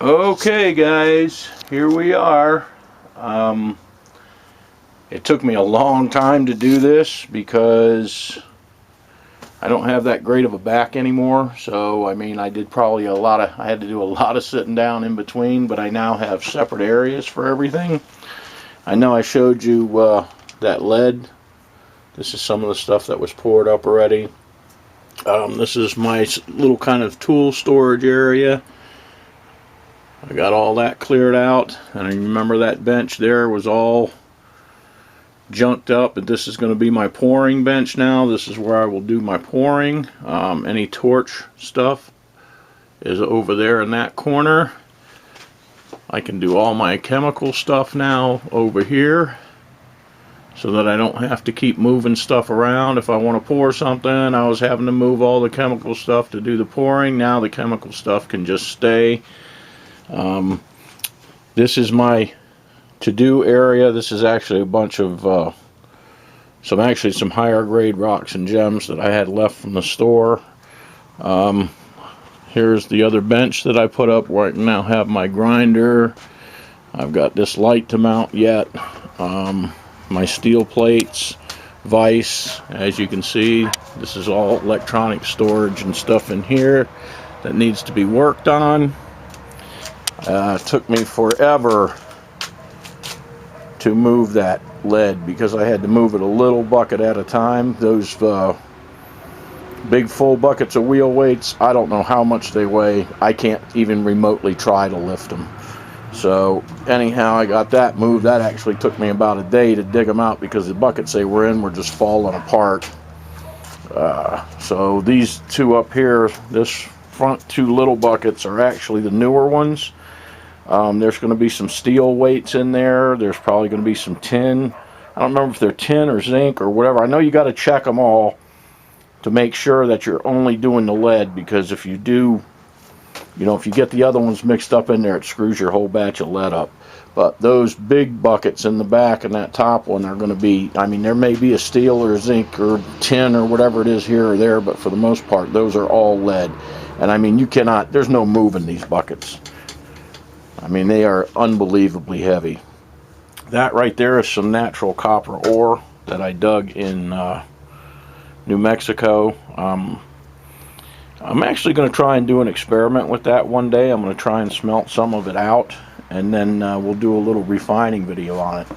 Okay guys, here we are. It took me a long time to do this because I don't have that great of a back anymore. So I mean, I had to do a lot of sitting down in between, but I now have separate areas for everything. I know I showed you that lead. This is some of the stuff that was poured up already. This is my little kind of tool storage area. I got all that cleared out, and I remember that bench there was all junked up, and this is going to be my pouring bench now. This is where I will do my pouring. Any torch stuff is over there in that corner. I can do all my chemical stuff now over here so that I don't have to keep moving stuff around. If I want to pour something, I was having to move all the chemical stuff to do the pouring. Now the chemical stuff can just stay. This is my to-do area. This is actually a bunch of some higher grade rocks and gems that I had left from the store. Here's the other bench that I put up where I now have my grinder. I've got this light to mount yet. My steel plates, vise. As you can see, this is all electronic storage and stuff in here that needs to be worked on. It took me forever to move that lead because I had to move it a little bucket at a time. Those big full buckets of wheel weights, I don't know how much they weigh. I can't even remotely try to lift them. So anyhow, I got that moved. That actually took me about a day to dig them out because the buckets they were in were just falling apart. So these two up here, this front two little buckets are actually the newer ones. There's going to be some steel weights in there. There's probably going to be some tin. I don't remember if they're tin or zinc or whatever. I know you got to check them all to make sure that you're only doing the lead, because if you do, if you get the other ones mixed up in there, it screws your whole batch of lead up. But those big buckets in the back and that top one are going to be, I mean, there may be a steel or zinc or tin or whatever it is here or there, but for the most part, those are all lead. And I mean, there's no moving these buckets. I mean, they are unbelievably heavy. That right there is some natural copper ore that I dug in New Mexico. I'm actually going to try and do an experiment with that one day. I'm going to try and smelt some of it out, and then we'll do a little refining video on it.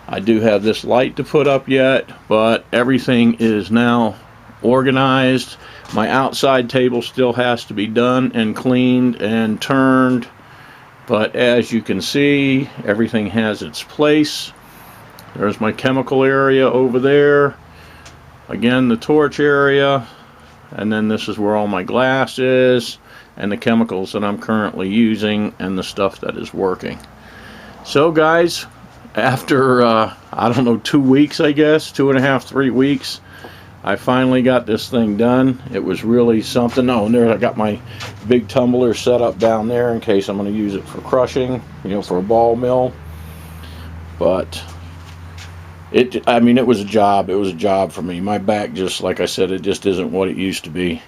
I do have this light to put up yet, but everything is now organized. My outside table still has to be done and cleaned and turned. But as you can see, everything has its place. There's my chemical area over there. Again, the torch area. And then this is where all my glass is, and the chemicals that I'm currently using, and the stuff that is working. So guys, after, I don't know, 2 weeks, I guess, 2.5, 3 weeks, I finally got this thing done. It was really something. Oh, and there I got my big tumbler set up down there in case I'm going to use it for crushing, for a ball mill. But I mean, it was a job. It was a job for me. My back, just like I said, it just isn't what it used to be.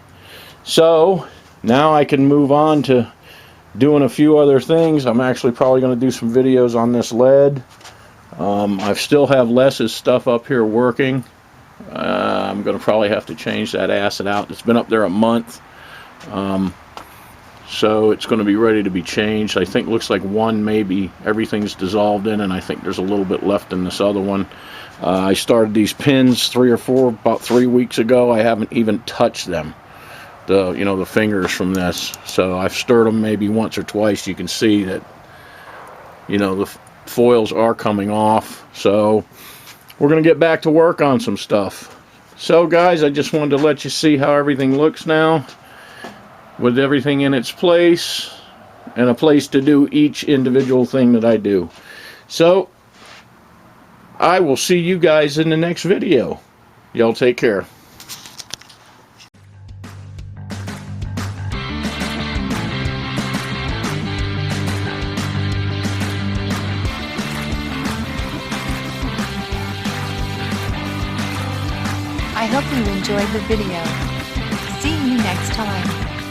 So now I can move on to doing a few other things. I'm actually probably going to do some videos on this lead. I still have Les's stuff up here working. I'm going to probably have to change that acid out. It's been up there a month, so it's going to be ready to be changed. I think looks like one, maybe everything's dissolved in, and I think there's a little bit left in this other one. I started these pins 3 or 4 about 3 weeks ago. I haven't even touched them, the fingers from this. So I've stirred them maybe once or twice. You can see that the foils are coming off. So we're going to get back to work on some stuff. So guys, I just wanted to let you see how everything looks now, with everything in its place and a place to do each individual thing that I do. So I will see you guys in the next video. Y'all take care. I hope you enjoyed the video. See you next time.